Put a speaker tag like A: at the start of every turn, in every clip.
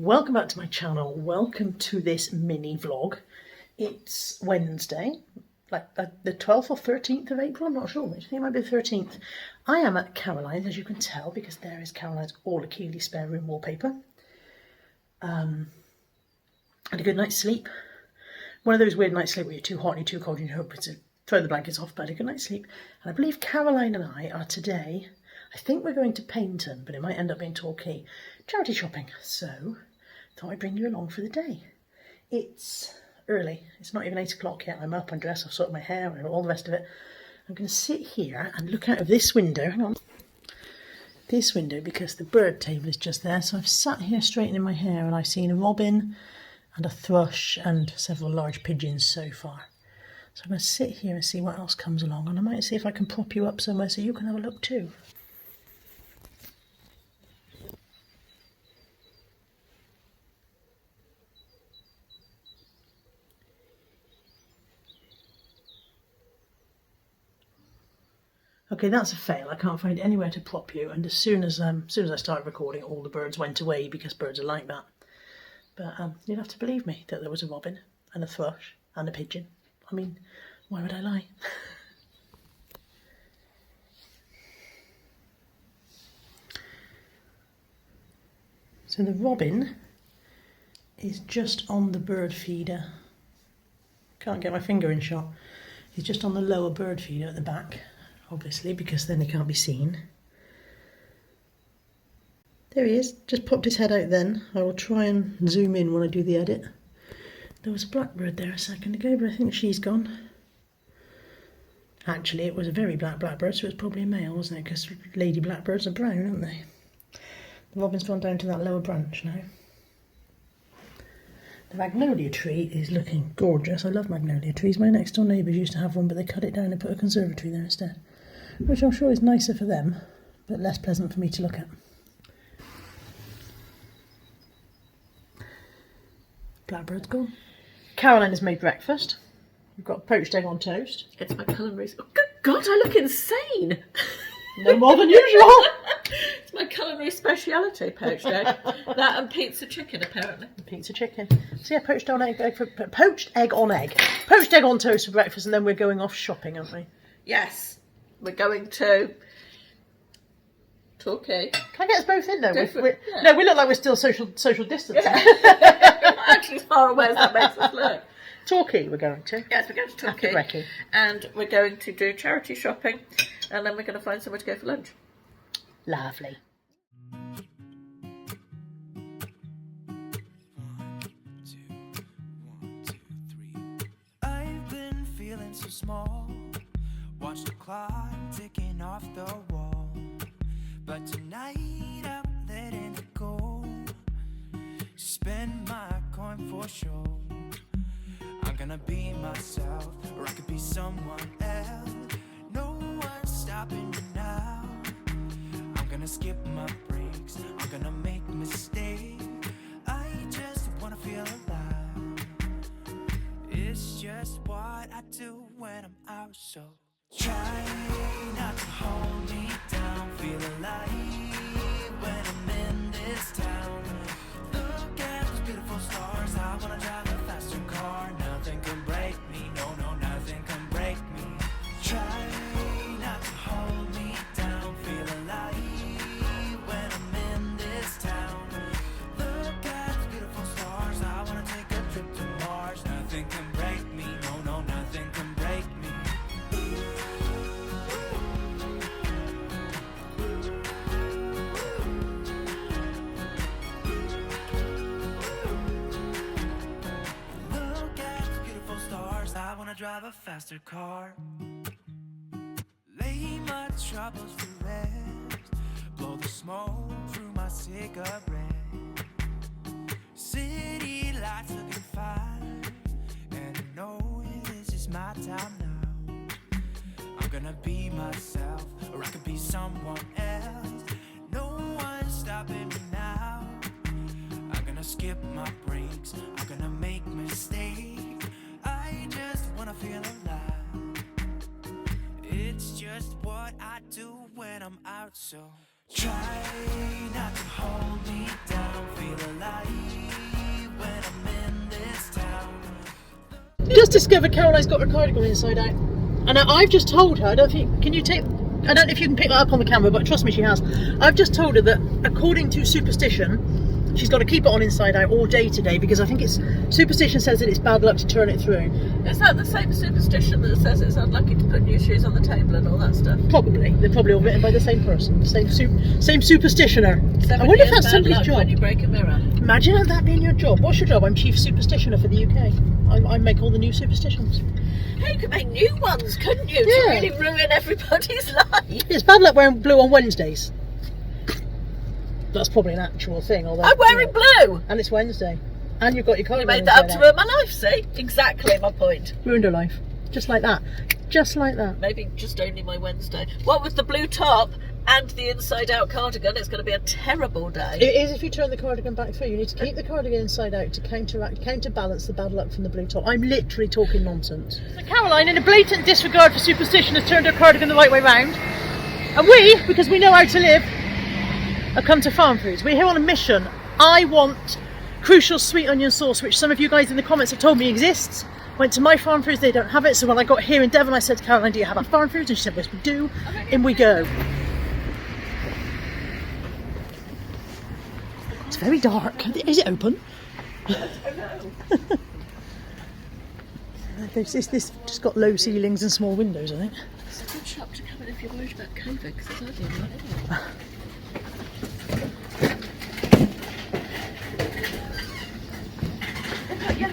A: welcome back to my channel. Welcome to this mini vlog. It's Wednesday, like the 12th or 13th of April, I'm not sure which. I think it might be the 13th. I am at Caroline's, as you can tell, because there is Caroline's All Achilles spare room wallpaper. Had a good night's sleep. One of those weird nights sleep where you're too hot and you're too cold and you hope to throw the blankets off, but I had a good night's sleep. And I believe Caroline and I are today, I think we're going to Paignton, but it might end up being Torquay, charity shopping. So, thought I'd bring you along for the day. It's early. It's not even 8 o'clock yet. I'm up, I'm dressed, I've sorted my hair and all the rest of it. I'm going to sit here and look out of this window. Hang on. This window, because the bird table is just there. So I've sat here straightening my hair and I've seen a robin and a thrush and several large pigeons so far. So I'm going to sit here and see what else comes along, and I might see if I can prop you up somewhere so you can have a look too. Okay, that's a fail. I can't find anywhere to prop you, and as soon as I started recording, all the birds went away because birds are like that. But you'd have to believe me that there was a robin and a thrush and a pigeon. I mean, why would I lie? So the robin is just on the bird feeder. Can't get my finger in shot. He's just on the lower bird feeder at the back, obviously, because then he can't be seen. There he is, just popped his head out then. I will try and zoom in when I do the edit. There was a blackbird there a second ago, but I think she's gone. Actually, it was a very black blackbird, so it was probably a male, wasn't it? Because lady blackbirds are brown, aren't they? The robin's gone down to that lower branch now. The magnolia tree is looking gorgeous. I love magnolia trees. My next door neighbours used to have one, but they cut it down and put a conservatory there instead. Which I'm sure is nicer for them, but less pleasant for me to look at. Blackbird's gone. Caroline has made breakfast. We've got poached egg on toast.
B: It's my culinary... Oh, good God, I look insane!
A: No more than usual.
B: It's my culinary speciality, poached egg. That and pizza chicken, apparently.
A: Pizza chicken. So yeah, poached egg on toast for breakfast, and then we're going off shopping, aren't we?
B: Yes, we're going to Torquay.
A: Can I get us both in though?
B: Yeah.
A: No, we look like we're still social distancing.
B: Yeah. Actually, as far away as that makes us look.
A: Torquay we're going to.
B: Yes, we're going to Torquay. And we're going to do charity shopping, and then we're going to find somewhere to go for lunch.
A: Lovely.
C: I've been feeling so small. Watch the clock ticking off the wall. But tonight I'm letting it go. Spend my coin for sure. I'm gonna be myself, or I could be someone else. No one's stopping me now. I'm gonna skip my breaks, I'm gonna make mistakes. I just wanna feel alive. It's just what I do when I'm out, so try not to hold me down. Feel alive when I'm in this town. Look at those beautiful stars. I wanna drive a faster car. Nothing can break me, no, nothing can break me. Try not to hold me down. Feel alive when I'm in this town. Look at those beautiful stars. I wanna take a trip to Mars. Nothing can break me, no, nothing can break me. I wanna drive a faster car. Lay my troubles to rest. Blow the smoke through my cigarette. City lights looking fine, and I know this is my time now. I'm gonna be myself, or I could be someone else. No one's stopping me now. I'm gonna skip my breaks, I'm gonna make mistakes. I just wanna feel alive. It's just what I do when I'm out, so Try not to hold me down. Feel alive when I'm in this town.
A: Just discovered Caroline's got her cardigan inside out. And I've just told her, I don't know if you can pick that up on the camera, but trust me, she has. I've just told her that according to superstition, she's got to keep it on inside out all day today, because I think superstition says that it's bad luck to turn it through.
B: Is that the same superstition that says it's unlucky to put new shoes on the table and all that stuff?
A: Probably. They're probably all written by the same person, same superstitioner. I wonder if that's somebody's job.
B: When you break a mirror.
A: Imagine that being your job. What's your job? I'm chief superstitioner for the UK. I make all the new superstitions.
B: Hey, you could make new ones, couldn't you?
A: Yeah.
B: To really ruin everybody's life.
A: It's bad luck wearing blue on Wednesdays. That's probably an actual thing. Although,
B: I'm wearing blue.
A: And it's Wednesday. And you've got your cardigan.
B: You made that up to ruin my life, see? Exactly my point.
A: Ruined her life. Just like that. Just like that.
B: Maybe just only my Wednesday. What with the blue top and the inside out cardigan, it's going to be a terrible day.
A: It is if you turn the cardigan back through. You need to keep the cardigan inside out to counterbalance the bad luck from the blue top. I'm literally talking nonsense. So Caroline, in a blatant disregard for superstition, has turned her cardigan the right way round. And we, because we know how to live, have come to Farm Foods. We're here on a mission. I want crucial sweet onion sauce, which some of you guys in the comments have told me exists. Went to my Farm Foods, they don't have it. So when I got here in Devon, I said to Caroline, do you have a Farm Foods? And she said, yes, we do. In we go. It's very dark. Is it open? This just got low ceilings and small windows, I think.
B: It's a good shop to come in if you're worried about COVID, because it's hardly anyone anyway.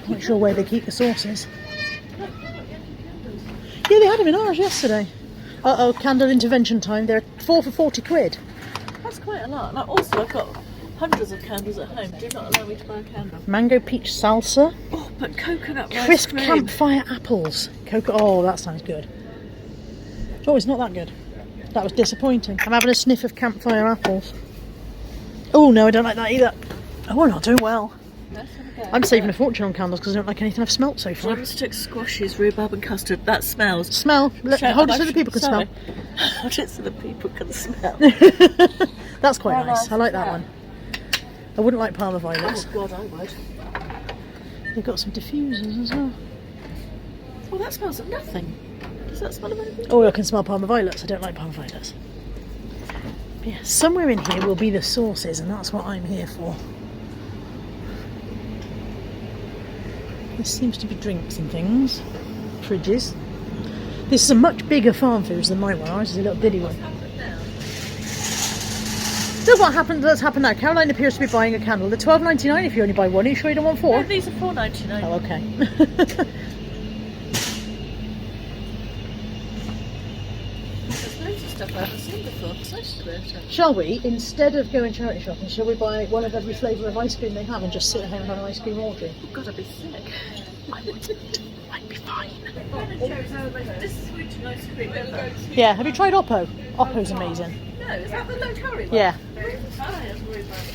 A: Not sure where they keep the sauces. Yeah, they had them in ours yesterday. Uh-oh, candle intervention time. They're 4 for 40 quid.
B: That's quite a lot. Like, also, I've got hundreds of candles at home. Do not allow me to buy a candle.
A: Mango peach salsa.
B: Oh, but coconut rice
A: Crisp
B: cream.
A: campfire apples. Oh, that sounds good. Oh, it's not that good. That was disappointing. I'm having a sniff of campfire apples. Oh, no, I don't like that either. Oh, we're not doing well. I'm saving a fortune on candles because I don't like anything I've smelt so far.
B: Drumstick squashes, rhubarb and custard. That smells.
A: Smell. Hold it so the people can smell.
B: Hold it so the people can smell.
A: That's quite nice. I like that one. I wouldn't like Parma violets.
B: Oh God, I would.
A: They've got some diffusers as well.
B: Well, that smells of nothing. Does that smell of anything?
A: Oh, I can smell Parma violets. I don't like Parma violets. But yeah, somewhere in here will be the sauces, and that's what I'm here for. This seems to be drinks and things. Fridges. This is a much bigger Farm Foods than my one. Ours is a little bitty one. So what happened? Let's happen now. Caroline appears to be buying a candle. They're $12.99 if you only buy one. Are you sure you don't want 4?
B: No, these are $4.99.
A: Oh, okay.
B: There's loads of stuff I haven't seen before. I'm excited about it.
A: Shall we, instead of going charity shopping, shall we buy one of every flavour of ice cream they have and just sit at home and have an ice cream orgy?
B: Oh God, I'd be sick.
A: I wouldn't. I'd be fine.
B: This is sweet and ice cream ever.
A: Yeah, have you tried Oppo? Oppo's amazing.
B: No, is that the low calorie one?
A: Yeah.
B: I am worried about it.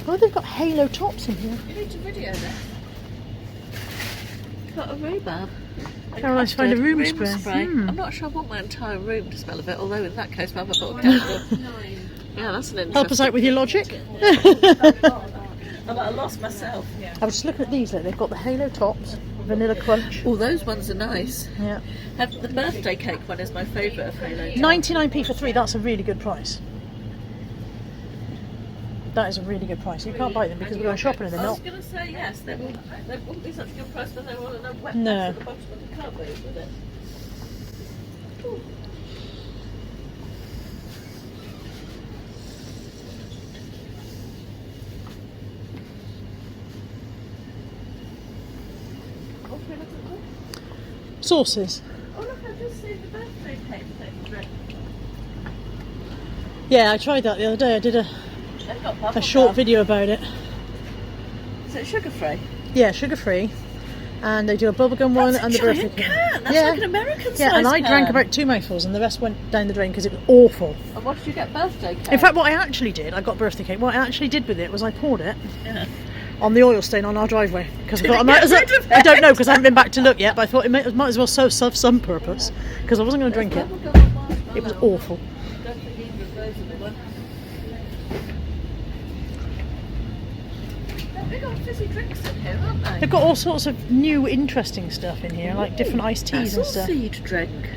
A: Oh, they've got halo tops in here.
B: You need to video this. Got a rhubarb.
A: Caroline's found a room spray.
B: I'm not sure I want my entire room to smell of it, although in that case I'll have a bottle of candle. Yeah, that's an interesting.
A: Help us out with your logic.
B: I lost myself.
A: I was just looking at these, look, they've got the halo tops, vanilla crunch.
B: Oh, those ones are nice.
A: Yeah.
B: The birthday cake one is my favourite of Halo.
A: 99p for 3, that's a really good price. That is a really good price. You can't buy them because we're going shopping and they're
B: I was
A: not.
B: going to say yes, they wouldn't be such a good price, but they want a wet
A: No.
B: mess at the bottom of the cupboard with it. Ooh. Okay, look at that.
A: Sauces.
B: Oh look, I've just seen the birthday cake thing.
A: Yeah, I tried that the other day. I did a short video about it.
B: Is it sugar free?
A: Yeah, sugar free. And they do a bubblegum one and the birthday cake.
B: That's
A: yeah.
B: like an American size
A: Yeah, and I drank
B: can.
A: about 2 mouthfuls and the rest went down the drain because it was awful.
B: And what did you get birthday cake?
A: In fact, what I actually did, I got birthday cake. What I actually did with it was I poured it
B: Yeah.
A: on the oil stain on our driveway because I thought I might
B: get
A: as well.
B: rid of it?
A: I don't know because I haven't been back to look yet, but I thought it might as well serve some purpose because I wasn't going to drink it. It was awful.
B: Don't think either of those are the one. They've got fizzy drinks in here, aren't they?
A: They've got all sorts of new interesting stuff in here, like different iced teas and stuff.
B: Seed drink.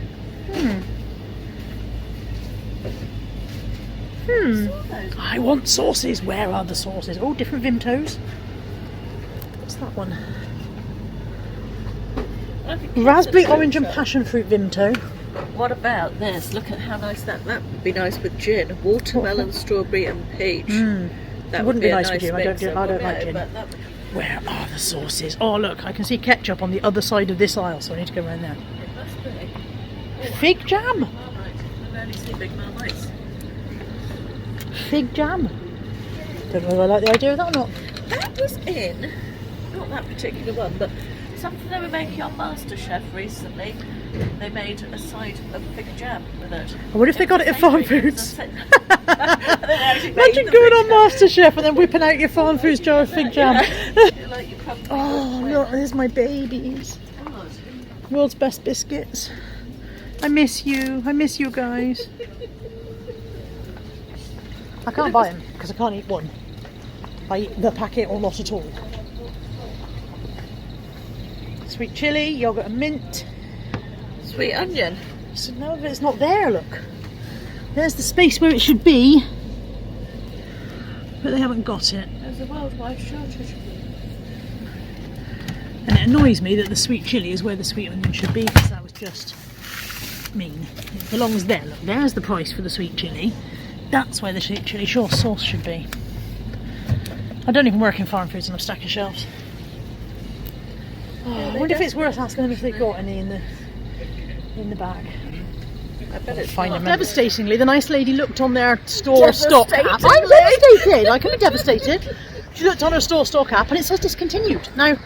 A: I want sauces. Where are the sauces? Oh, different Vimtos. What's that one? Raspberry, orange and passion fruit Vimto.
B: What about this? Look at how nice that would be nice with gin. Watermelon, strawberry and peach. That
A: Wouldn't be nice with gin. I don't
B: mixer,
A: like gin. Where are the sauces? Oh look, I can see ketchup on the other side of this aisle, so I need to go around there.
B: It must be.
A: Fig jam.
B: Marmite. I only see big marmites.
A: Fig jam. Don't know if I like the idea of that or not.
B: That was in, not that particular one, but something they were making on MasterChef recently. They made a side of fig jam with it.
A: I wonder if they got it at Farm Foods.
B: Imagine
A: going on MasterChef and then whipping out your Farm Foods jar of fig jam. Oh look, there's my babies. World's best biscuits. I miss you. I miss you guys. I can't buy them because I can't eat one. I eat the packet or not at all. Sweet chilli, yogurt and mint.
B: Sweet onion.
A: So no, it's not there, look. There's the space where it should be. But they haven't got it.
B: There's a worldwide shortage.
A: And it annoys me that the sweet chilli is where the sweet onion should be, because that was just mean. It belongs there, look. There's the price for the sweet chilli. That's where the sweet chilli sauce should be. I don't even work in Farm Foods and I'm stacking shelves. Oh, I wonder if it's worth asking them if they've got any in the bag.
B: I bet it's
A: Find
B: not.
A: them. Devastatingly, the nice lady looked on their store stock app. I'm devastated. I can be devastated. She looked on her store stock app and it says discontinued. Now,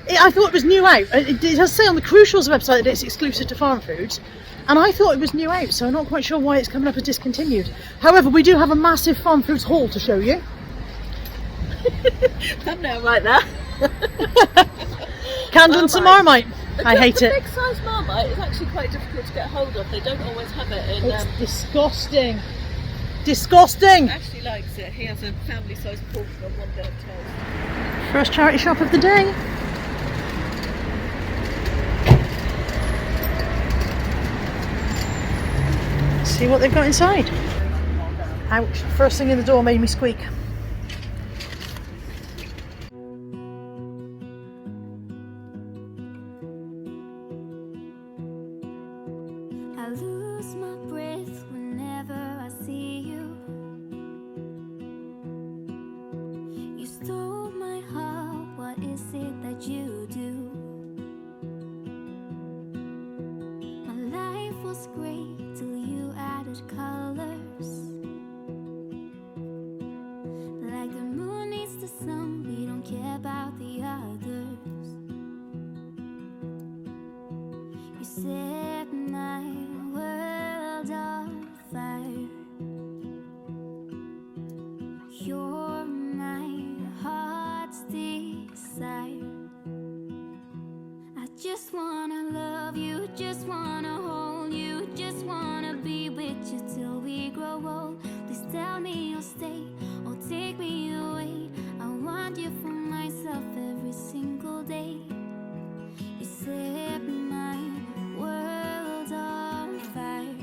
A: I thought it was new out. It does say on the Crucials website that it's exclusive to Farm Foods, and I thought it was new out, so I'm not quite sure why it's coming up as discontinued. However, we do have a massive Farm Foods haul to show you.
B: Thumbnail right there.
A: Candle and some Marmite. I hate
B: The
A: it.
B: big size Marmite is actually quite difficult to get hold of. They don't always have it in.
A: It's disgusting. Disgusting.
B: Ashley likes it. He has a family size portion on one bit of toast.
A: First charity shop of the day. Let's see what they've got inside. Ouch. First thing in the door made me squeak.
D: I lose my breath whenever I see you. You stole my heart, what is it that you do? My life was great till you added colors. Like the moon needs the sun, we don't care about the others. You set my world on fire. You're my heart's desire. I just wanna love you, just wanna hold you, just wanna be with you till we grow old. Please tell me you'll stay or take me away. I want you for myself every single day. You set my world on fire.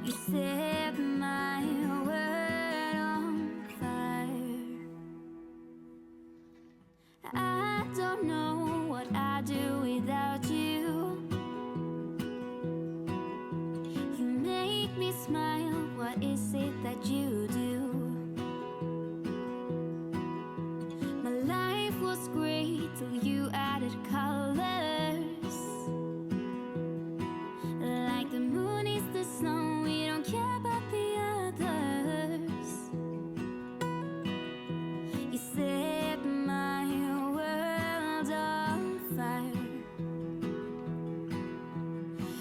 D: You set my world on fire. I don't know what I'd do without you. You make me smile, what is it that you do? My life was great till you added colors. Like the moon is the sun, we don't care about the others. You set my world on fire.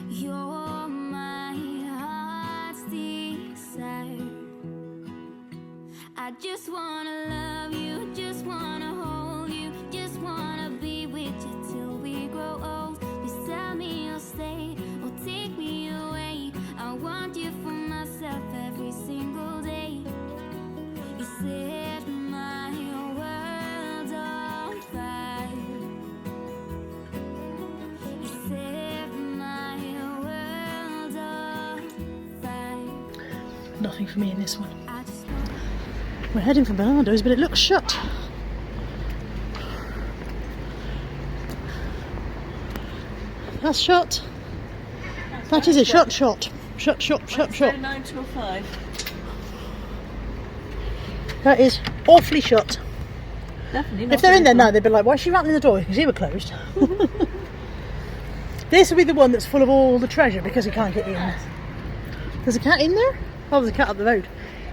D: You're my heart's desire.
A: Nothing for me in this one.
D: I just
A: We're heading for Bernardo's, but it looks shut. That's shut. That is a shut. Shut.
B: 9 till 5.
A: That is awfully shut.
B: Definitely not.
A: If they're in there now, they'd be like, why is she rattling the door? Because you were closed. This will be the one that's full of all the treasure because he can't get in. There's a cat in there? Oh, there's a cat up the road.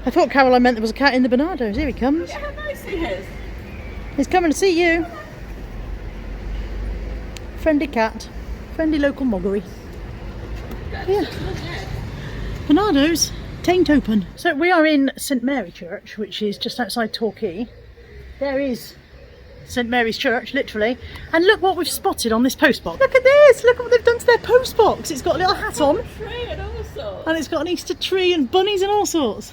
A: I thought Caroline meant there was a cat in the Bernardo's. Here he comes.
B: Yeah, how nice he is.
A: He's coming to see you. Friendly cat. Friendly local moggery. Yeah. Bernardo's, taint open. So we are in St Mary Church, which is just outside Torquay. There is St Mary's Church, literally. And look what we've spotted on this postbox. Look at this! Look at what they've done to their postbox. It's got a little hat on.
B: Tree and all sorts.
A: And it's got an Easter tree and bunnies and all sorts.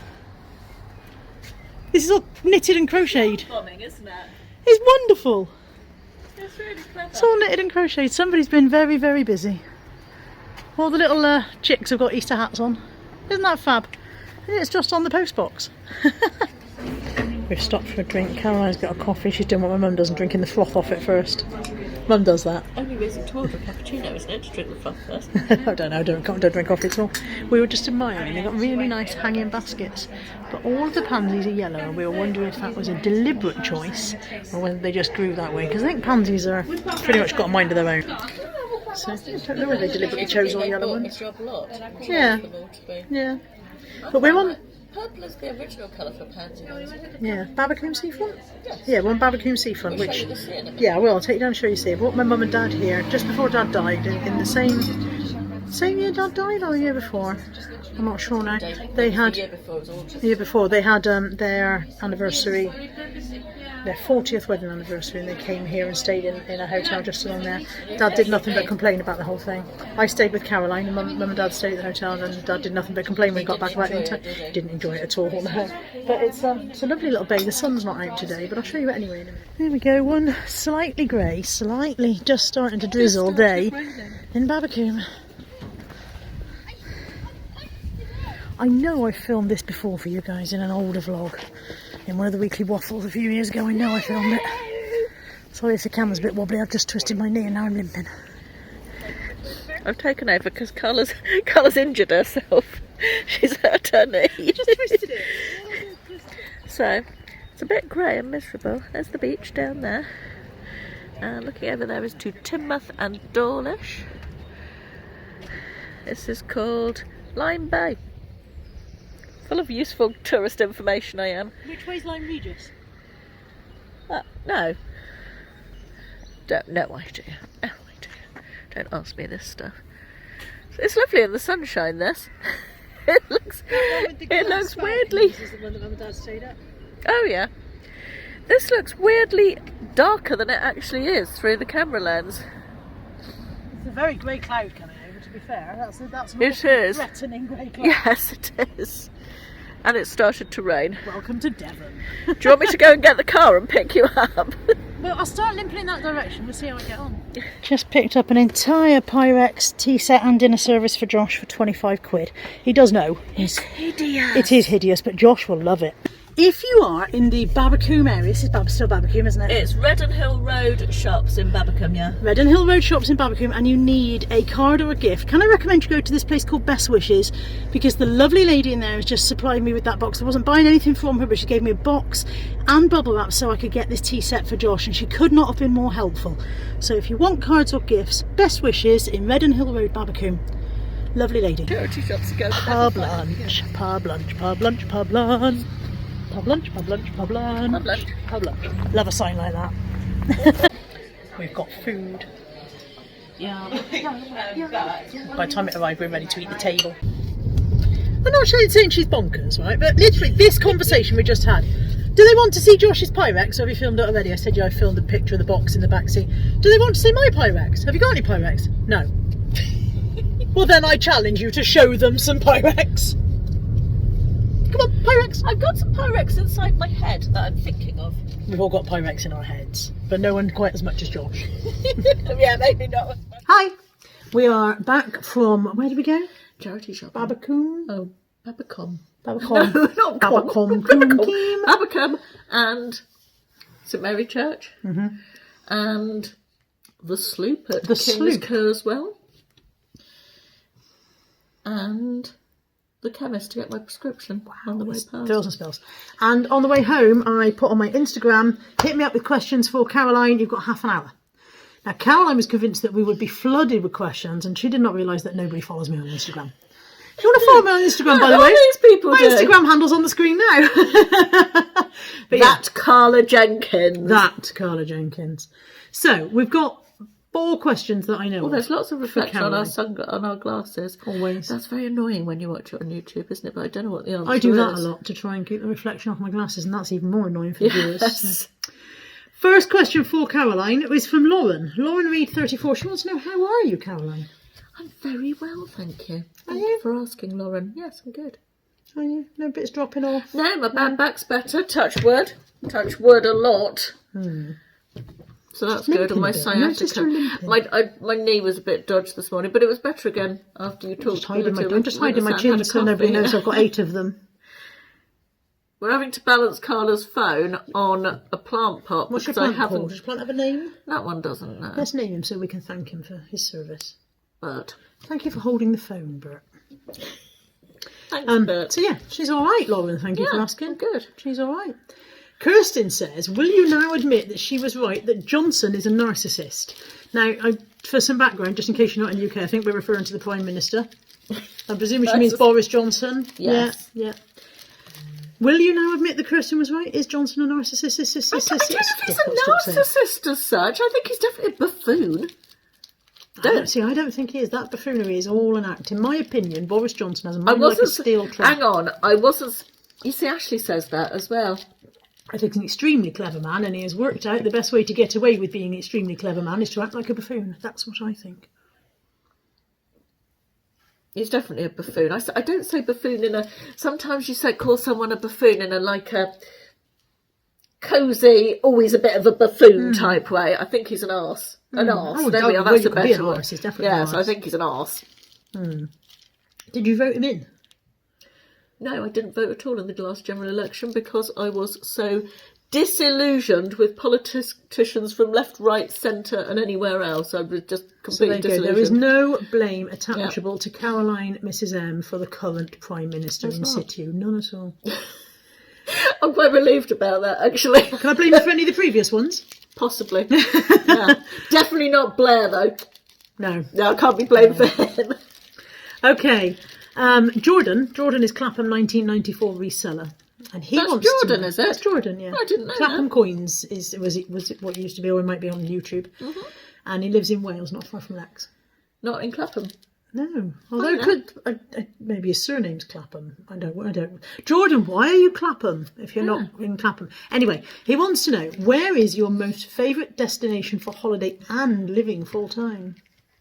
A: This is all knitted and crocheted.
B: Bombing, isn't it?
A: It's wonderful.
B: It's really clever.
A: It's all knitted and crocheted. Somebody's been very, very busy. All the little chicks have got Easter hats on. Isn't that fab? And it's just on the postbox. We've stopped for a drink. Caroline's got a coffee. She's doing what my mum does and drinking the froth off it first. Mum does that.
B: Only reason to order a cappuccino, isn't it? To drink the froth first.
A: I don't know, I don't drink coffee at all. We were just admiring, they got really nice hanging baskets, but all of the pansies are yellow, and we were wondering if that was a deliberate choice or whether they just grew that way, because I think pansies are pretty much got a mind of their own. So I don't know whether they deliberately chose all yellow ones. Yeah, yeah. But we're on...
B: Purple is the original colour for pansy.
A: Yeah, Babbacombe Seafront? Yeah, we're on Babbacombe Seafront, which...
B: Show you the sea in a minute.
A: Yeah, I will. I'll take you down and show you sea. I brought my mum and dad here just before Dad died, in the same year Dad died or the year before? I'm not sure now. They had...
B: The year before it was autumn.
A: The year before, they had their anniversary, their 40th wedding anniversary, and they came here and stayed in a hotel just along there. Dad did nothing but complain about the whole thing. I stayed with Caroline, and Mum and Dad stayed at the hotel, and Dad did nothing but complain when he got back about the entire... Didn't enjoy it at all, no. But it's a lovely little bay. The sun's not out today, but I'll show you it anyway in a minute. Here we go, one slightly grey, slightly just starting to drizzle day in Babbacombe. I know I filmed this before for you guys in an older vlog. In one of the weekly waffles a few years ago, I know I filmed it. Sorry if the camera's a bit wobbly, I've just twisted my knee and now I'm limping.
B: I've taken over because Carla's injured herself. She's hurt her knee.
A: Just twisted it.
B: So, it's a bit grey and miserable. There's the beach down there. And looking over there is to Teignmouth and Dawlish. This is called Lyme Bay. Full of useful tourist information I am.
A: Which way's Lyme Regis?
B: No. No idea. No idea. Don't ask me this stuff. It's lovely in the sunshine, this. It looks weirdly...
A: Is the one that Mum and Dad stayed at?
B: Oh yeah. This looks weirdly darker than it actually is through the camera lens.
A: It's a very grey cloud coming over, to be fair. That's an
B: It is.
A: threatening grey cloud.
B: Yes, it is. And it started to rain.
A: Welcome to Devon.
B: Do you want me to go and get the car and pick you up?
A: Well, I'll start limping in that direction. We'll see how I get on. Just picked up an entire Pyrex tea set and dinner service for Josh for 25 quid. He does know.
B: It's hideous.
A: It is hideous, but Josh will love it. If you are in the Babbacombe area, this is still Babbacombe, isn't it?
B: It's Redden Hill Road shops in Babbacombe, yeah.
A: Redden Hill Road shops in Babbacombe, and you need a card or a gift. Can I recommend you go to this place called Best Wishes, because the lovely lady in there has just supplied me with that box. I wasn't buying anything from her, but she gave me a box and bubble wrap so I could get this tea set for Josh, and she could not have been more helpful. So if you want cards or gifts, Best Wishes in Redden Hill Road, Babbacombe. Lovely lady.
B: Charity shops to go.
A: Pub lunch, pub lunch, pub lunch, pub lunch. Pub lunch, pub lunch, pub lunch.
B: Pub lunch.
A: Pub lunch. Love a sign like that. We've got food.
B: Yeah.
A: By the time it arrived, we're ready to eat the table. I'm not saying she's bonkers, right? But literally, this conversation we just had. Do they want to see Josh's Pyrex? Or have you filmed it already? I said, yeah, I filmed a picture of the box in the back seat. Do they want to see my Pyrex? Have you got any Pyrex? No. Well, then I challenge you to show them some Pyrex. Come on, Pyrex!
B: I've got some Pyrex inside my head that I'm thinking of.
A: We've all got Pyrex in our heads, but no one quite as much as Josh.
B: Yeah, maybe not.
A: Hi! We are back from, where did we go?
B: Charity shop.
A: Babbacombe?
B: Oh, Babacom.
A: Babacom.
B: No, not Com.
A: Babacom.
B: Babacom and St Mary Church. And the Sloop at King's Kerswell. And the chemist to get my prescription on the way past.
A: Fills and spills. And on the way home, I put on my Instagram, hit me up with questions for Caroline. You've got half an hour. Now, Caroline was convinced that we would be flooded with questions, and she did not realise that nobody follows me on Instagram. If you want to follow me on Instagram, by the way,
B: these people
A: my
B: do.
A: Instagram handle's on the screen now. But
B: That CARLA Jenkins.
A: That CARLA Jenkins. So, we've got 4 questions that I know of.
B: There's lots of reflection on
A: Caroline.
B: on our glasses.
A: Always.
B: That's very annoying when you watch it on YouTube, isn't it? But I don't know what the answer is.
A: I do that a lot to try and keep the reflection off my glasses, and that's even more annoying for the viewers.
B: Yes.
A: First question for Caroline is from Lauren. Lauren Reed, 34. She wants to know, how are you, Caroline?
B: I'm very well, thank you.
A: Are
B: Thank
A: you?
B: you for asking, Lauren. Yes, I'm good.
A: Are you? No bits dropping off?
B: No, my bad back's better. Touch wood. Touch wood a lot. So that's good. And my sciatica. My knee was a bit dodged this morning, but it was better again after you talked.
A: I'm just hiding my chin so nobody knows I've got 8 of them.
B: We're having to balance Carla's phone on a plant pot.
A: What's your
B: because
A: plant called? Does plant have a name?
B: That one doesn't know.
A: Let's name him so we can thank him for his service.
B: Bert.
A: Thank you for holding the phone, Bert.
B: Thanks, Bert.
A: So yeah, she's all right, Lauren. Thank you for
B: Yeah,
A: asking.
B: good.
A: She's all right. Kirsten says, will you now admit that she was right that Johnson is a narcissist? Now, for some background, just in case you're not in the UK, I think we're referring to the Prime Minister. I presume she means Boris Johnson.
B: Yes.
A: Yeah. Will you now admit that Kirsten was right? Is Johnson a narcissist?
B: I don't know if he's a narcissist as such. I think he's definitely a buffoon.
A: I don't think he is. That buffoonery is all an act. In my opinion, Boris Johnson has a mind like a steel trap.
B: Hang on, I wasn't... You see, Ashley says that as well.
A: I think he's an extremely clever man, and he has worked out the best way to get away with being an extremely clever man is to act like a buffoon. That's what I think.
B: He's definitely a buffoon. I don't say buffoon in a... Sometimes you call someone a buffoon in a cosy, always a bit of a buffoon type way. I think he's an arse. An arse.
A: Oh,
B: There we are,
A: well,
B: that's
A: you
B: a
A: could be
B: better
A: an
B: one.
A: arse, he's definitely an
B: Yes, I
A: arse.
B: think he's an arse.
A: Did you vote him in?
B: No, I didn't vote at all in the last general election because I was so disillusioned with politicians from left, right, centre and anywhere else. I was just completely disillusioned.
A: There is no blame attachable to Caroline, Mrs M, for the current Prime Minister in situ. None at all.
B: I'm quite relieved about that, actually.
A: Can I blame you for any of the previous ones?
B: Possibly. Yeah. Definitely not Blair, though.
A: No.
B: No, I can't be blamed for him.
A: Okay. Jordan is Clapham 1994 reseller. And he
B: That's
A: wants
B: Jordan,
A: to...
B: is it?
A: That's Jordan, yeah.
B: I didn't know
A: Clapham
B: that.
A: Coins was it what it used to be, or it might be on YouTube. And he lives in Wales, not far from Lex.
B: Not in Clapham.
A: No, although
B: no.
A: it could maybe his surname's Clapham. I don't. Jordan, why are you Clapham if you're not in Clapham? Anyway, he wants to know, where is your most favourite destination for holiday and living full time?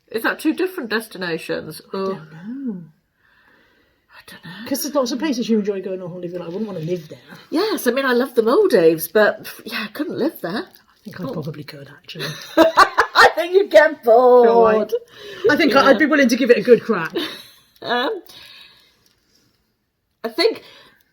B: Is that 2 different destinations?
A: I don't know. Because there's lots of places you enjoy going on holiday, but I wouldn't want to live there.
B: Yes, I mean, I love the Maldives, but yeah, I couldn't live there.
A: I think I probably could, actually.
B: I think you'd get bored.
A: I think I'd be willing to give it a good crack.
B: I think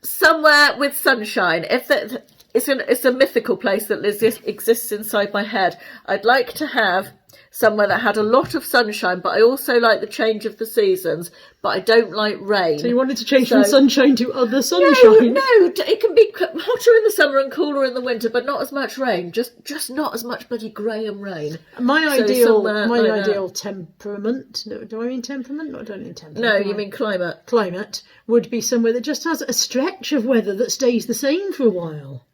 B: somewhere with sunshine. It's a mythical place that exists inside my head. I'd like to have somewhere that had a lot of sunshine, but I also like the change of the seasons, but I don't like rain.
A: So you wanted to change from sunshine to other sunshine?
B: No, it can be hotter in the summer and cooler in the winter, but not as much rain. Just not as much bloody Graham rain.
A: My ideal temperament. No, do I mean temperament? No, I don't mean temperament.
B: No, you mean climate.
A: Climate would be somewhere that just has a stretch of weather that stays the same for a while.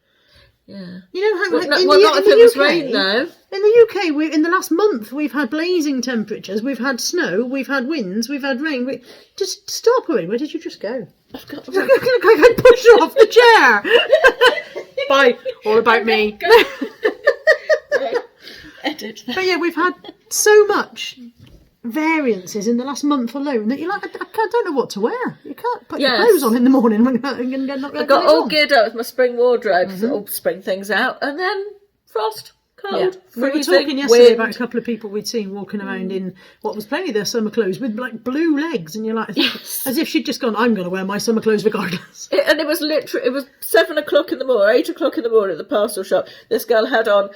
B: Yeah.
A: You know how
B: not if it was rain, though.
A: In the UK, in the last month, we've had blazing temperatures, we've had snow, we've had winds, we've had rain. Just stop, Owen. Where did you just go?
B: I've got
A: Look, I pushed her off the chair. Bye. All about me.
B: Edit.
A: But yeah, we've had so much variances in the last month alone that you're like, I don't know what to wear. You can't put your clothes on in the morning.
B: I got all geared up with my spring wardrobe, all spring things out, and then frost cold,
A: We were
B: freezing,
A: talking yesterday
B: wind.
A: about a couple of people we'd seen walking around in what was plainly their summer clothes with like blue legs, and you're like, as if she'd just gone, I'm going to wear my summer clothes regardless.
B: And it was literally, it was 7 o'clock in the morning, 8 o'clock in the morning at the parcel shop. This girl had on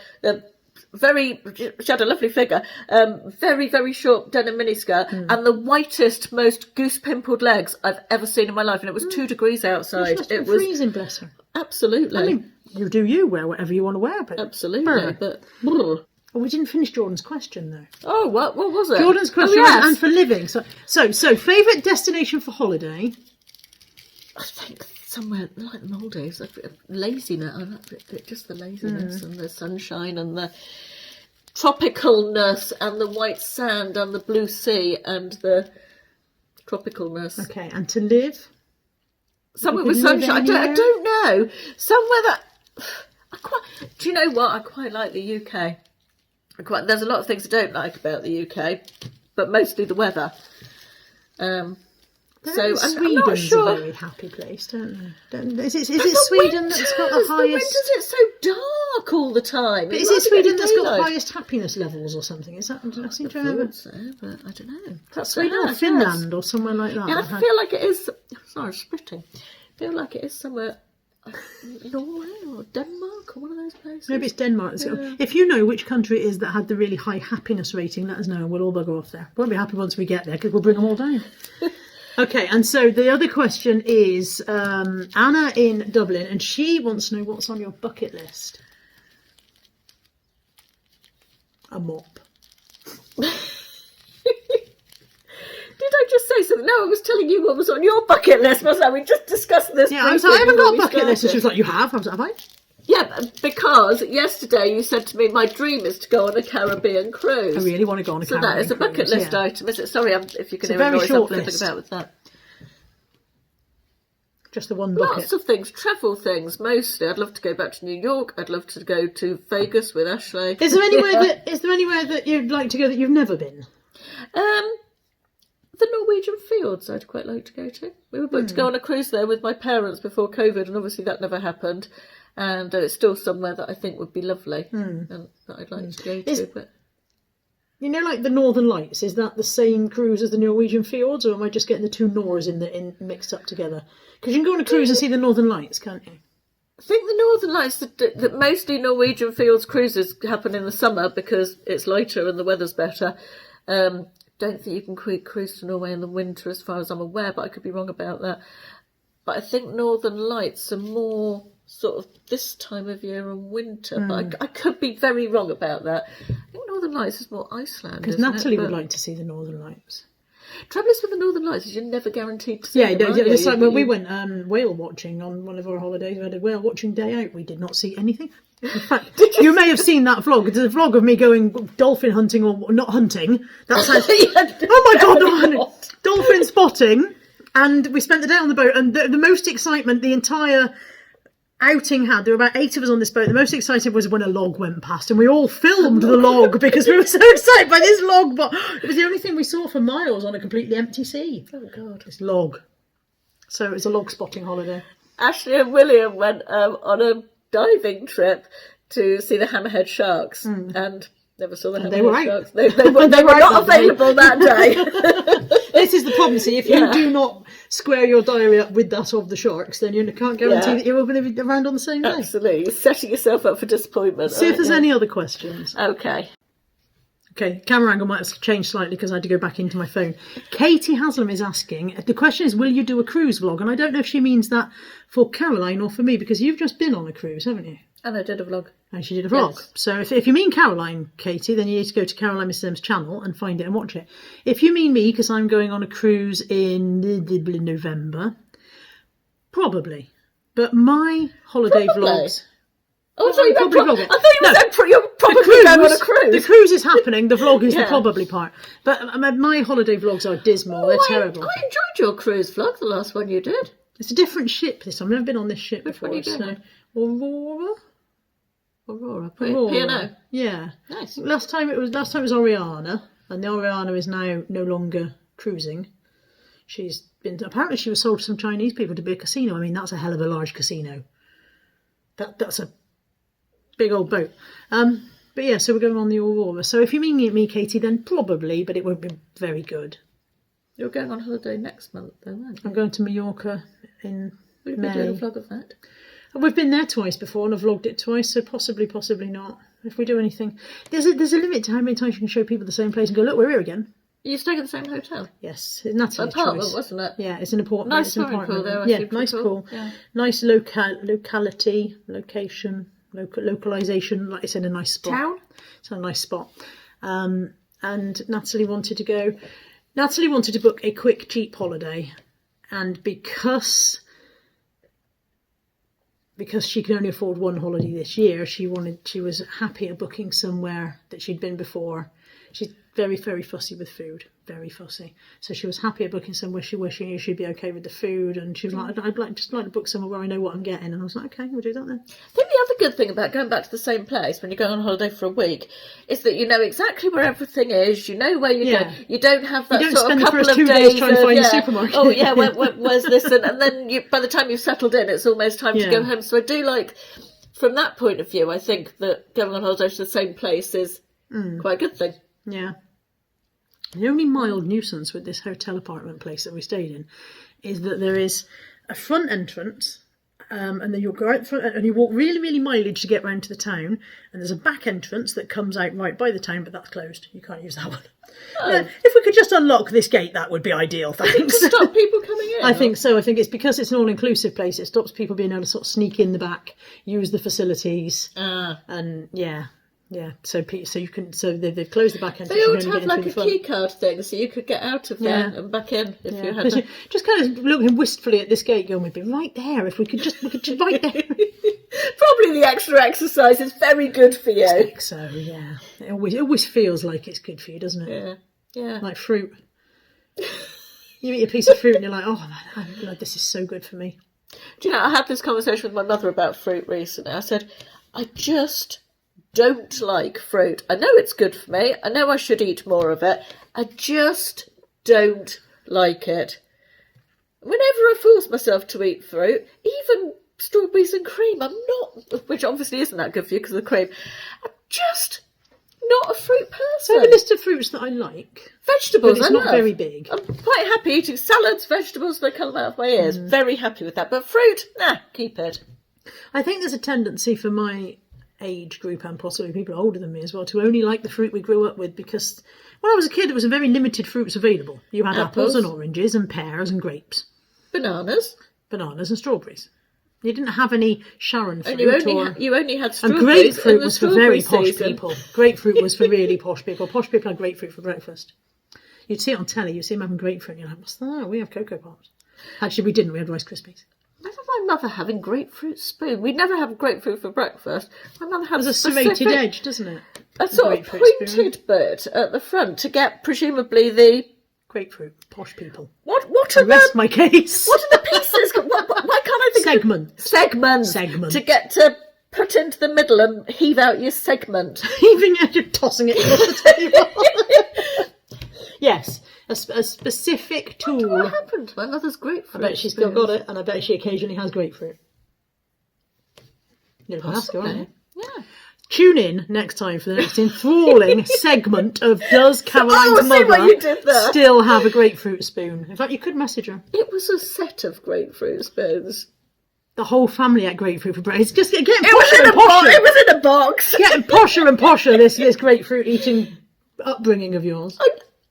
B: she had a lovely figure, very, very short denim miniskirt, and the whitest, most goose-pimpled legs I've ever seen in my life. And it was 2 degrees outside.
A: It was freezing, bless her.
B: Absolutely.
A: I mean, you do you, wear whatever you want to wear. But
B: absolutely. But
A: well, we didn't finish Jordan's question, though.
B: Oh, what was it?
A: Jordan's question was, and for living. So favourite destination for holiday?
B: I think somewhere like the Maldives. Laziness. I like just the laziness and the sunshine and the tropicalness and the white sand and the blue sea and the tropicalness.
A: Okay, and to live?
B: Somewhere with sunshine. I don't know. Somewhere that do you know what? I quite like the UK. There's a lot of things I don't like about the UK, but mostly the weather. So I'm not sure.
A: A very happy place, don't they? Is it Sweden that's got the highest?
B: The winters, it's so dark all the time.
A: But is it Sweden that's got the highest happiness levels or something? Is that? I seem to remember.
B: So, but I don't know.
A: That's Sweden or Finland or somewhere like that.
B: Yeah, I feel like it is. Sorry, I'm spitting. I feel like it is somewhere. Norway or Denmark or one of those places.
A: Maybe it's Denmark.
B: Yeah.
A: If you know which country it is that had the really high happiness rating, let us know and we'll all bugger off there. Won't be happy once we get there because we'll bring them all down. Okay, and so the other question is Anna in Dublin, and she wants to know what's on your bucket list. A mop.
B: Did I just say something? No, I was telling you what was on your bucket list, wasn't I? We just discussed this.
A: Yeah, I haven't got a bucket list. And she was like, you have? I was like, have I?
B: Yeah, because yesterday you said to me, my dream is to go on a Caribbean cruise.
A: I really want to go on a Caribbean cruise.
B: So that is a bucket list item, is it? Sorry, if you can hear a noise, I'm flipping about with that.
A: Just the one bucket.
B: Lots of things, travel things, mostly. I'd love to go back to New York. I'd love to go to Vegas with Ashley.
A: Is there anywhere that you'd like to go that you've never been?
B: The Norwegian fjords I'd quite like to go to. We were booked to go on a cruise there with my parents before COVID, and obviously that never happened. And it's still somewhere that I think would be lovely and that I'd like to go to. But
A: you know, like the Northern Lights, is that the same cruise as the Norwegian fjords, or am I just getting the two Nors mixed up together? Because you can go on a cruise and see the Northern Lights, can't you?
B: I think the Northern Lights, that mostly Norwegian fjords cruises happen in the summer because it's lighter and the weather's better. Don't think you can cruise to Norway in the winter as far as I'm aware, but I could be wrong about that. But I think Northern Lights are more sort of this time of year and winter, but I could be very wrong about that. I think Northern Lights is more Iceland,
A: because Natalie would like to see the Northern Lights.
B: Trouble is with the Northern Lights is you're never guaranteed to see them.
A: It's like when we went whale watching on one of our holidays. We had a whale watching day out. We did not see anything. In fact, you may have seen that vlog. There's a vlog of me going dolphin hunting or not hunting. That sounds. Oh my god, no, dolphin spotting. And we spent the day on the boat, and the most excitement the entire outing had. There were about 8 of us on this boat. The most exciting was when a log went past, and we all filmed the log because we were so excited by this log. But it was the only thing we saw for miles on a completely empty sea. Oh god, this log. So it was a log spotting holiday.
B: Ashley and William went on a diving trip to see the hammerhead sharks, and never saw the hammerhead sharks. They were not available that day.
A: This is the problem. See, if you do not square your diary up with that of the sharks, then you can't guarantee that you're all going to be around on the same day.
B: Absolutely, you're setting yourself up for disappointment.
A: See if there's any other questions.
B: Okay,
A: camera angle might have changed slightly because I had to go back into my phone. Katie Haslam is asking, the question is, will you do a cruise vlog? And I don't know if she means that for Caroline or for me, because you've just been on a cruise, haven't you?
B: And I did a vlog.
A: And she did a vlog. Yes. So if you mean Caroline, Katie, then you need to go to Caroline Miss Sims' channel and find it and watch it. If you mean me, because I'm going on a cruise in November, probably. But my holiday vlogs...
B: Oh, I thought you meant you're probably going on a cruise.
A: The cruise is happening, the vlog is the probably part. But my holiday vlogs are dismal, they're terrible.
B: I enjoyed your cruise vlog, the last one you did.
A: It's a different ship this time. I've never been on this ship before.
B: Which one are you doing?
A: Aurora.
B: P&O.
A: Yeah.
B: Nice.
A: Last time it was Oriana, and the Oriana is now no longer cruising. Apparently she was sold to some Chinese people to be a casino. I mean, that's a hell of a large casino. That's a big old boat. But yeah, so we're going on the Aurora. So if you mean me, Katie, then probably, but it won't be very good.
B: You're going on holiday next month, though, aren't you?
A: I'm going to Mallorca in
B: Will you
A: May.
B: be doing a vlog of that?
A: We've been there twice before, and I've vlogged it twice, so possibly not. If we do anything, there's a limit to how many times you can show people the same place and go, look, we're here again.
B: You staying at the same hotel?
A: Yes, Natalie's
B: Apartment,
A: choice.
B: wasn't it?
A: Yeah, it's an important.
B: Nice
A: it's an
B: swimming pool
A: apartment.
B: there.
A: Yeah, nice pool.
B: Yeah.
A: Nice locality, location, localization. Like it's in a nice spot.
B: Town.
A: It's a nice spot. And Natalie wanted to go. Natalie wanted to book a quick, cheap holiday, and because she can only afford one holiday this year, she was happier booking somewhere that she'd been before. She's very, very fussy with food, very fussy. So she was happier booking somewhere where she knew she'd be okay with the food, and she was like, I'd like to book somewhere where I know what I'm getting. And I was like, okay, we'll do that then.
B: I think the other good thing about going back to the same place when you're going on holiday for a week is that you know exactly where everything is. You know where you're going. You don't have that sort of couple of days
A: trying to find the supermarket.
B: Oh yeah, where's this? And then by the time you've settled in, it's almost time to go home. So I do like, from that point of view, I think that going on holiday to the same place is quite a good thing.
A: Yeah. The only mild nuisance with this hotel apartment place that we stayed in is that there is a front entrance, and then you'll go out front and you walk really, really mileage to get round to the town, and there's a back entrance that comes out right by the town, but that's closed. You can't use that one.
B: Oh.
A: Now, if we could just unlock this gate, that would be ideal, thanks.
B: To stop people coming in?
A: I think so. I think it's because it's an all-inclusive place. It stops people being able to sort of sneak in the back, use the facilities, and yeah. So you can. So they've closed the back entrance.
B: They ought to have like a key card thing, so you could get out of there and back in if you had.
A: Just kind of looking wistfully at this gate, going, "We'd be right there if we could just right there."
B: Probably the extra exercise is very good for you.
A: I think so. Yeah, it always feels like it's good for you, doesn't it?
B: Yeah.
A: Like fruit. You eat a piece of fruit and you're like, "Oh man, this is so good for me."
B: Do you know? I had this conversation with my mother about fruit recently. I said, I just don't like fruit. I know it's good for me. I know I should eat more of it. I just don't like it. Whenever I force myself to eat fruit, even strawberries and cream, I'm not, which obviously isn't that good for you because of the cream, I'm just not a fruit person.
A: So I have a list of fruits that I like.
B: Vegetables,
A: but it's not very big.
B: I'm quite happy eating salads, vegetables, they come out of my ears. Very happy with that. But fruit, nah, keep it.
A: I think there's a tendency for my age group and possibly people older than me as well to only like the fruit we grew up with, because when I was a kid there was a very limited fruits available. You had apples and oranges and pears and grapes,
B: bananas
A: and strawberries. You didn't have any Sharon fruit.
B: And you only had strawberries.
A: And grapefruit was for very posh
B: season.
A: people. Grapefruit was for really posh people. Posh people had grapefruit for breakfast. You'd see it on telly. You'd see them having grapefruit and you're like, what's that? We have Cocoa Pops. Actually we didn't. We had Rice Krispies.
B: I remember my mother having grapefruit spoon. We'd never have grapefruit for breakfast. My mother had
A: a serrated edge, doesn't it?
B: A sort of pointed bit at the front to get presumably the
A: grapefruit. Posh people.
B: What are
A: rest my case.
B: What are the pieces? Why can't I think segment to get to put into the middle and heave out your segment?
A: Even if you're tossing it across the table. Yes. A specific tool.
B: What happened to my mother's grapefruit?
A: I bet she's still got it, and I bet she occasionally has grapefruit. You're going to ask her, aren't you?
B: Yeah.
A: Tune in next time for the next enthralling segment of Does Caroline's mother still have a grapefruit spoon? In fact, you could message her.
B: It was a set of grapefruit spoons.
A: The whole family ate grapefruit for breakfast. It's just getting posher and posher.
B: It was in a box.
A: Getting posher and posher, this grapefruit eating upbringing of yours.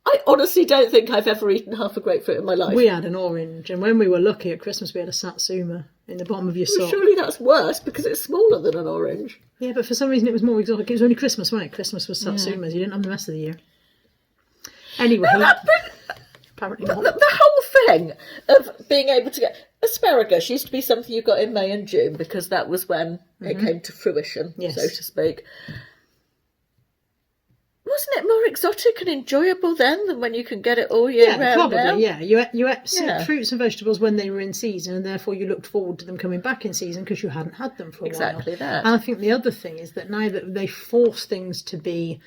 B: I honestly don't think I've ever eaten half a grapefruit in my life.
A: We had an orange, and when we were lucky at Christmas, we had a satsuma in the bottom of your sock.
B: Surely that's worse because it's smaller than an orange.
A: Yeah, but for some reason it was more exotic. It was only Christmas, wasn't it? Christmas was satsumas. You didn't have the rest of the year. Anyway, apparently not.
B: The whole thing of being able to get asparagus used to be something you got in May and June because that was when it came to fruition, so to speak. Wasn't it more exotic and enjoyable then than when you can get it all year round?
A: Probably,
B: now?
A: yeah. You ate fruits and vegetables when they were in season, and therefore you looked forward to them coming back in season because you hadn't had them for a while.
B: Exactly that.
A: And I think the other thing is that now that they force things to be,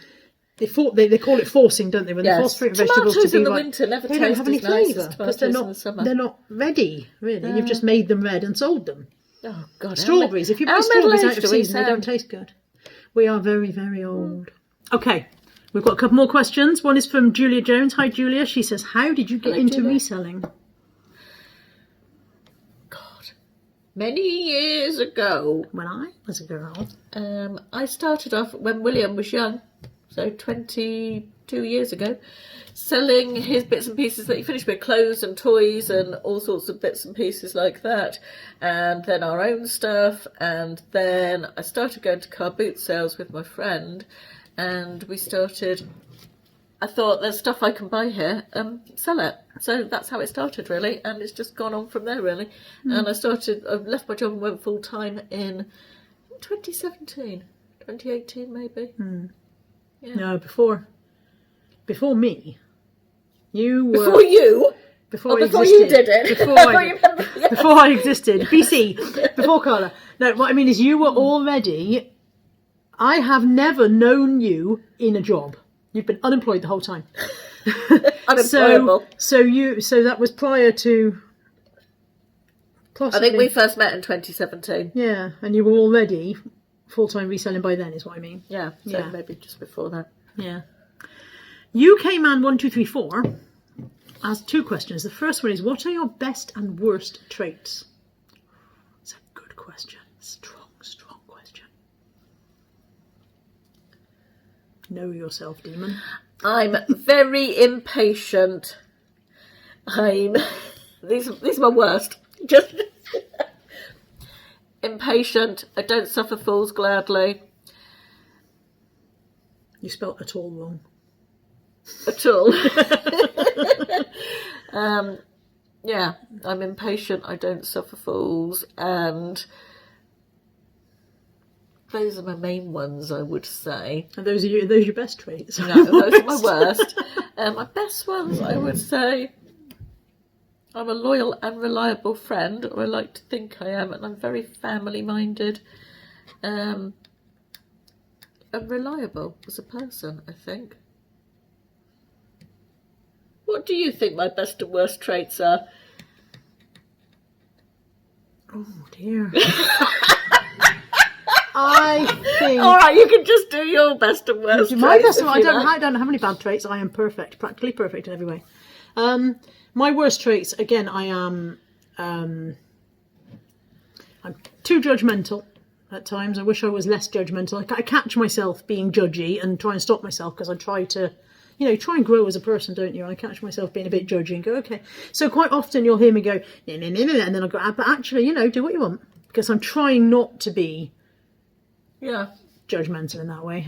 A: they call it forcing, don't they? When they force fruit and vegetables
B: tomatoes
A: to be
B: in the
A: like,
B: winter never
A: they don't
B: taste
A: have any
B: as nice
A: flavour
B: as
A: because
B: tomatoes
A: they're not ready. Really, you've just made them red and sold them.
B: Oh God!
A: Strawberries, if you buy strawberries out of season, they don't taste good. We are very, very old. Okay, we've got a couple more questions. One is from Julia Jones. Hi, Julia. She says, how did you get
B: Hello,
A: into
B: Julia.
A: reselling?
B: God, many years ago.
A: When I was a girl.
B: I started off when William was young, so 22 years ago, selling his bits and pieces that he finished with, clothes and toys and all sorts of bits and pieces like that, and then our own stuff, and then I started going to car boot sales with my friend, and I thought there's stuff I can buy here, sell it. So that's how it started really, and it's just gone on from there really. And I left my job and went full time in 2017, 2018 maybe. Yeah.
A: No, before me. You were...
B: Before you?
A: Before,
B: Before you did it.
A: Before I existed. BC. Before Carla. No, what I mean is you were already... I have never known you in a job. You've been unemployed the whole time.
B: Unemployable.
A: So that was prior to... Possibly,
B: I think we first met in 2017.
A: Yeah, and you were already full-time reselling by then, is what I mean.
B: Yeah, so maybe just before that.
A: Yeah. UK Man 1234 has two questions. The first one is, what are your best and worst traits? It's a good question. Strong question. Know yourself, demon.
B: I'm very impatient. These are my worst. Just impatient. I don't suffer fools gladly.
A: You spelt at all wrong.
B: At all. Yeah, I'm impatient. I don't suffer fools, and those are my main ones, I would say.
A: And those are your best traits?
B: No, those are my worst. My best ones, I would say, I'm a loyal and reliable friend, or I like to think I am, and I'm very family-minded. And reliable as a person, I think. What do you think my best and worst traits are?
A: Oh dear. I think...
B: All right, you can just do your best and worst traits.
A: My best, I
B: if you like.
A: don't have any bad traits. I am perfect, practically perfect in every way. My worst traits, again, I'm too judgmental at times. I wish I was less judgmental. I catch myself being judgy and try and stop myself because I try to, try and grow as a person, don't you? I catch myself being a bit judgy and go, okay. So quite often you'll hear me go, and then I'll go, but actually, do what you want, because I'm trying not to be judgmental in that way.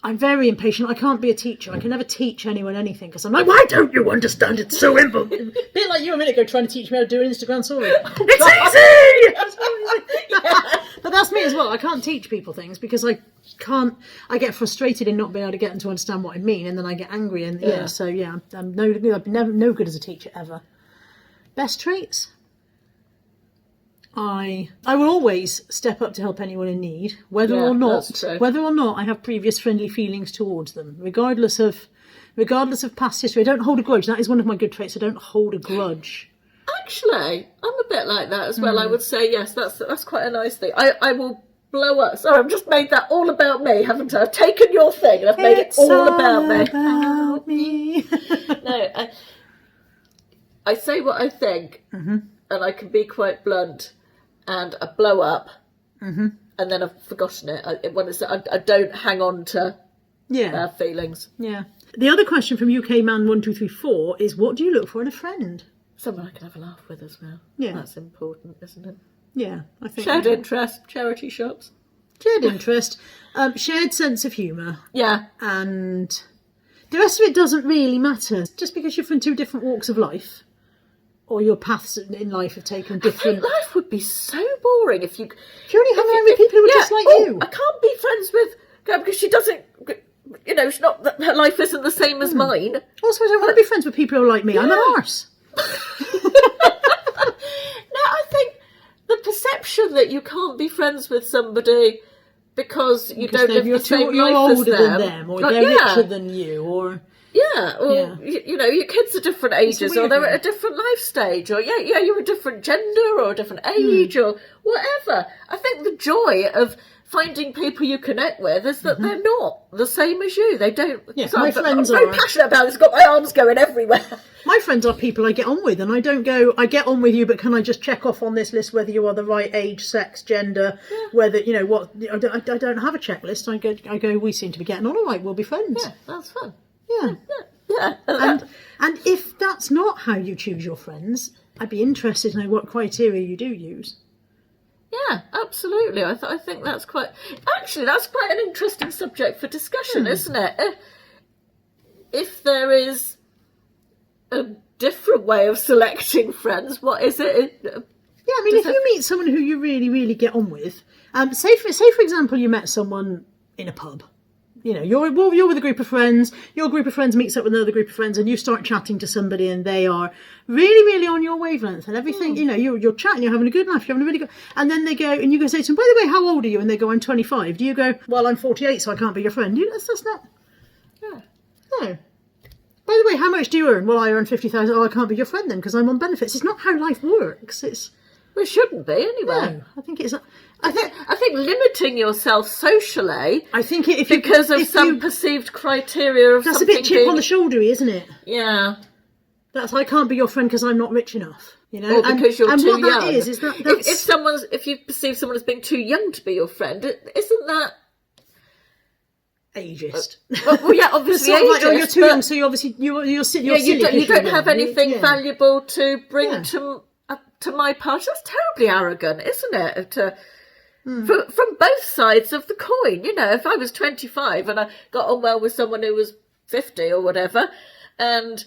A: I'm very impatient. I can't be a teacher. I can never teach anyone anything because I'm like, why don't you understand? It's so important. A bit like you a minute ago trying to teach me how to do an Instagram story. It's easy! But that's me as well. I can't teach people things because I get frustrated in not being able to get them to understand what I mean, and then I get angry. And I'm no good as a teacher ever. Best traits? I will always step up to help anyone in need, whether or not I have previous friendly feelings towards them, regardless of past history. I don't hold a grudge. That is one of my good traits. I don't hold a grudge.
B: Actually, I'm a bit like that as well. I would say yes. That's quite a nice thing. I will blow up. Sorry, I've just made that all about me, haven't I? I've taken your thing and I've made it all about me. No, I say what I think, and I can be quite blunt. And I blow up, and then I've forgotten it. I don't hang on to feelings. Yeah.
A: The other question from UK Man 1234 is, what do you look for in a friend?
B: Someone I can have a laugh with as well.
A: Yeah,
B: that's important, isn't it?
A: Yeah, I think
B: shared interest, charity shops,
A: shared interest, shared sense of humour.
B: Yeah,
A: and the rest of it doesn't really matter. Just because you're from two different walks of life. Or your paths in life have taken different...
B: I think life would be so boring if you
A: only hung around with people who were just like you.
B: I can't be friends with her because she doesn't... she's not... Her life isn't the same as mine.
A: Also, I don't want to be friends with people who are like me. Yeah. I'm an arse.
B: No, I think the perception that you can't be friends with somebody because you don't live the same life as them.
A: You're older than them, or they're richer than you, or...
B: Yeah, or, your kids are different ages, or they're at a different life stage, or, you're a different gender, or a different age, or whatever. I think the joy of finding people you connect with is that they're not the same as you. They don't.
A: Yeah,
B: so
A: my
B: I'm
A: friends
B: very
A: are.
B: passionate about this. Got my arms going everywhere.
A: My friends are people I get on with, and I don't go, I get on with you, but can I just check off on this list whether you are the right age, sex, gender, whether, you know, what, I don't have a checklist. I go, we seem to be getting on all right, we'll be friends.
B: Yeah, that's fun.
A: Yeah. And if that's not how you choose your friends, I'd be interested to know what criteria you do use.
B: Yeah, absolutely. I think that's quite an interesting subject for discussion, isn't it? If there is a different way of selecting friends, what is it?
A: Yeah, I mean, if you meet someone who you really, really get on with, say for example, you met someone in a pub. You know, you're with a group of friends, your group of friends meets up with another group of friends, and you start chatting to somebody and they are really, really on your wavelength and everything, you know, you're chatting, you're having a good laugh, you're having a really good, and then they go, and you go say to them, by the way, how old are you? And they go, I'm 25. Do you go, well, I'm 48, so I can't be your friend? That's not...
B: Yeah.
A: No. By the way, how much do you earn? Well, I earn 50,000. Oh, I can't be your friend then because I'm on benefits. It's not how life works.
B: Well, it shouldn't be anyway.
A: No, I think it's...
B: I think limiting yourself socially.
A: I think
B: because of some perceived criteria of
A: that's
B: something.
A: That's a bit chip on the shouldery, isn't it?
B: Yeah.
A: That's I can't be your friend because I'm not rich enough. You know,
B: or because you're too young.
A: And what that is that
B: if you perceive someone as being too young to be your friend, isn't that
A: ageist?
B: Well, yeah, obviously ageist.
A: Like, oh, you're too young, so you obviously you're silly.
B: You don't have anything valuable to bring to my party. That's terribly arrogant, isn't it? From both sides of the coin. You know, if I was 25 and I got on well with someone who was 50 or whatever, and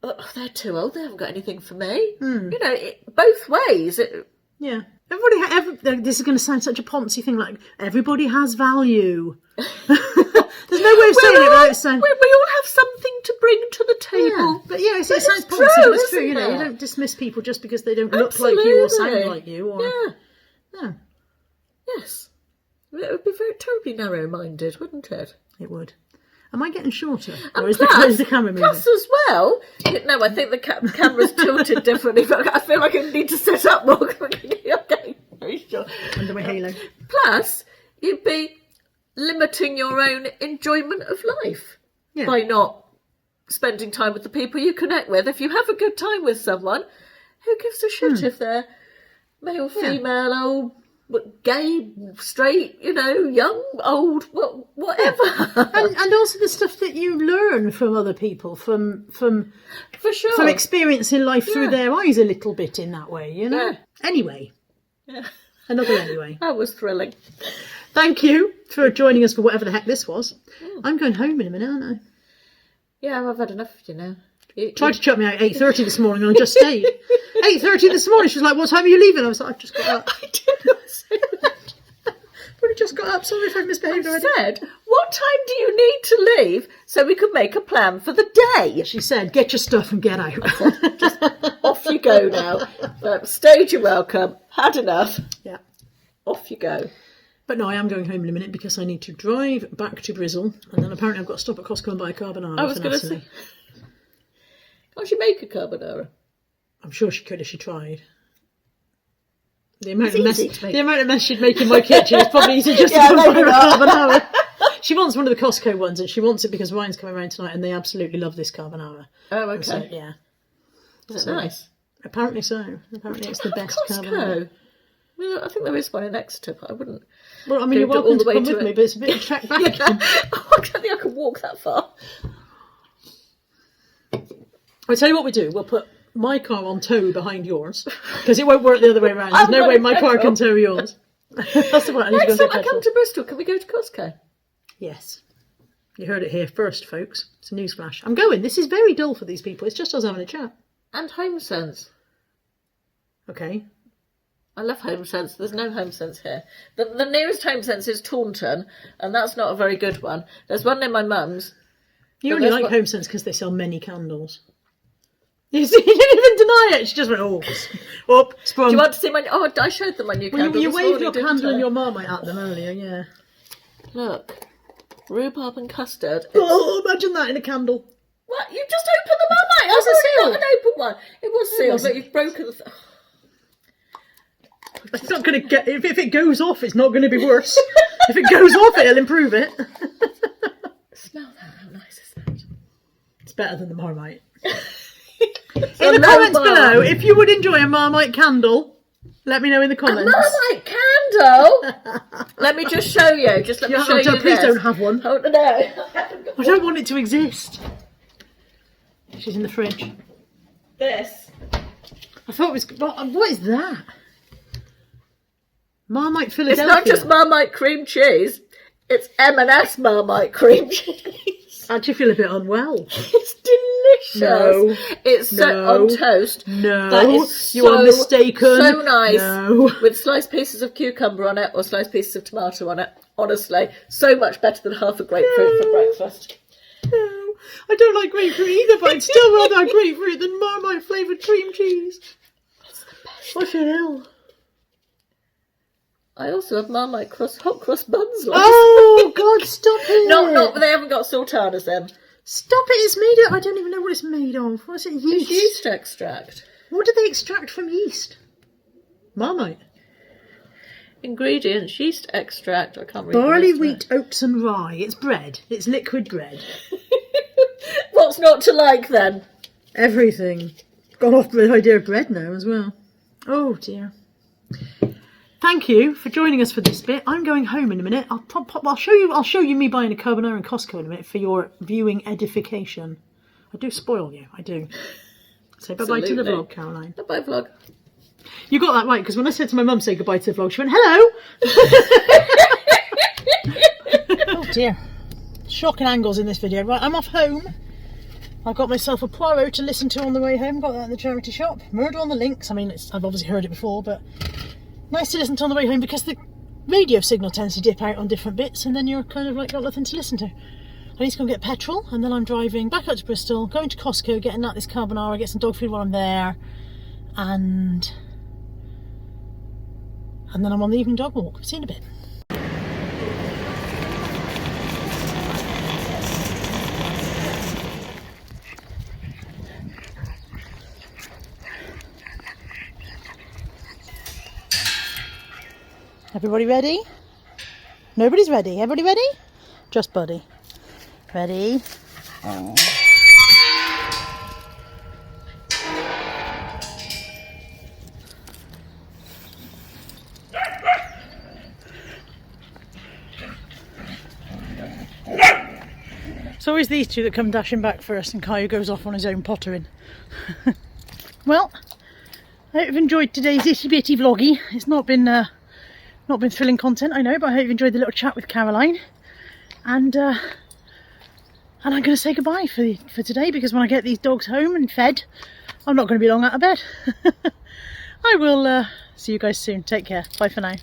B: they're too old, they haven't got anything for me. You know, both ways.
A: Yeah. This is going to sound such a poncy thing, like, everybody has value. There's no way of saying it without saying...
B: We all have something to bring to the table.
A: Yeah, but yeah, it sounds poncy, but it's true, you know. You don't dismiss people just because they don't look like you or sound like you. Or,
B: yeah. Yes. It would be very terribly narrow-minded, wouldn't it?
A: It would. Am I getting shorter?
B: And
A: or is
B: plus,
A: the camera moving?
B: Plus as well, no, I think the camera's tilted differently, but I feel like I need to set up more. Okay, very short.
A: Under my halo.
B: Plus, you'd be limiting your own enjoyment of life by not spending time with the people you connect with. If you have a good time with someone, who gives a shit if they're male, female, old, gay, straight, you know, young, old, whatever.
A: And also the stuff that you learn from other people, from
B: for sure,
A: from experiencing life through their eyes a little bit in that way, you know. Anyway, another anyway.
B: That was thrilling.
A: Thank you for joining us for whatever the heck this was. I'm going home in a minute, aren't I?
B: Yeah, I've had enough, you know.
A: Tried to chuck me out at 8:30 this morning and I just stayed. 8:30 this morning, she was like, what time are you leaving? I was like, I've just got up.
B: I did not say that.
A: But I just got up, sorry if I've misbehaved already.
B: I said, what time do you need to leave so we can make a plan for the day?
A: She said, get your stuff and get out.
B: Just off you go now. Stage you're welcome. Had enough.
A: Yeah.
B: Off you go.
A: But no, I am going home in a minute because I need to drive back to Brizzle and then apparently I've got to stop at Costco and buy a carbonara.
B: I was going to say, can't she make a carbonara?
A: I'm sure she could if she tried. The amount of mess she'd make in my kitchen is probably easier just to buy a carbonara. She wants one of the Costco ones and she wants it because Ryan's coming around tonight and they absolutely love this carbonara.
B: Oh, okay.
A: So, yeah.
B: Is it nice?
A: Apparently so. Apparently it's the best
B: Costco?
A: carbonara.
B: I mean, I think there is one in Exeter, but I wouldn't.
A: Well, I mean, you're welcome to come with me, but it's a bit of a trek back.
B: I don't think I can walk that far.
A: I'll tell you what we do. We'll put my car on tow behind yours because it won't work the other way around. There's no way my car can tow yours. That's the point.
B: Next time I come to Bristol, can we go to Costco?
A: Yes. You heard it here first, folks. It's a newsflash. I'm going. This is very dull for these people. It's just us having a chat.
B: And Home Sense.
A: Okay.
B: I love Home Sense. There's no Home Sense here. The nearest Home Sense is Taunton, and that's not a very good one. There's one near my mum's.
A: You only like Home Sense because they sell many candles. You see, you didn't even deny it. She just went, sprung.
B: Do you want to see my... Oh, I showed them my new candle.
A: You waved your candle and your Marmite at them earlier, yeah.
B: Look. Rhubarb and custard.
A: Oh, imagine that in a candle.
B: What? You just opened the Marmite.
A: Was it sealed?
B: Not an open one. It was sealed, but you've broken the...
A: It's not going to get... If it goes off, it's not going to be worse. If it goes off, it'll improve it.
B: Smell that. How nice is that?
A: It's better than the Marmite. In the comments below, if you would enjoy a Marmite candle, let me know in the comments.
B: A Marmite candle? Let me just show you. Just let me show you
A: Please
B: this.
A: don't have one.
B: Oh, no.
A: I don't want it to exist. She's in the fridge.
B: This.
A: I thought it was... What is that? Marmite Philadelphia.
B: It's not just Marmite cream cheese. It's M&S Marmite cream cheese.
A: I actually feel a bit unwell.
B: It's delicious.
A: No.
B: It's so on toast.
A: No.
B: That is
A: you are mistaken.
B: So nice.
A: No.
B: With sliced pieces of cucumber on it or sliced pieces of tomato on it. Honestly, so much better than half a grapefruit for breakfast.
A: No. I don't like grapefruit either, but I'd still rather have grapefruit than Marmite flavoured cream cheese.
B: It's the best.
A: I feel ill.
B: I also have Marmite hot cross buns.
A: Oh, God, stop it.
B: Not, they haven't got sultanas then.
A: Stop it, it's made of... I don't even know what it's made of. What's it, yeast?
B: It's yeast extract.
A: What do they extract from yeast? Marmite.
B: Ingredients, yeast extract. I can't read
A: Barley,
B: the
A: wheat, oats and rye. It's bread. It's liquid bread.
B: What's not to like then?
A: Everything. Gone off with the idea of bread now as well. Oh, dear. Thank you for joining us for this bit. I'm going home in a minute. I'll show you me buying a carbonara in Costco in a minute for your viewing edification. I do spoil you. I do. Say bye-bye to the vlog, Caroline.
B: Bye-bye, vlog.
A: You got that right, because when I said to my mum, say goodbye to the vlog, she went, hello! Oh, dear. Shocking angles in this video. Right, I'm off home. I've got myself a Poirot to listen to on the way home. Got that in the charity shop. Murder on the Links. I mean, I've obviously heard it before, but... nice to listen to on the way home because the radio signal tends to dip out on different bits and then you're kind of like got nothing to listen to. I need to go and get petrol and then I'm driving back out to Bristol, going to Costco, getting out this carbonara, get some dog food while I'm there, and then I'm on the evening dog walk. See you in a bit. Everybody ready? Nobody's ready. Everybody ready? Just Buddy. Ready? Oh. It's always these two that come dashing back first and Caillou goes off on his own pottering. Well, I hope you've enjoyed today's itty bitty vloggy. It's not been thrilling content, I know, but I hope you enjoyed the little chat with Caroline. And I'm going to say goodbye for today, because when I get these dogs home and fed, I'm not going to be long out of bed. I will see you guys soon. Take care. Bye for now.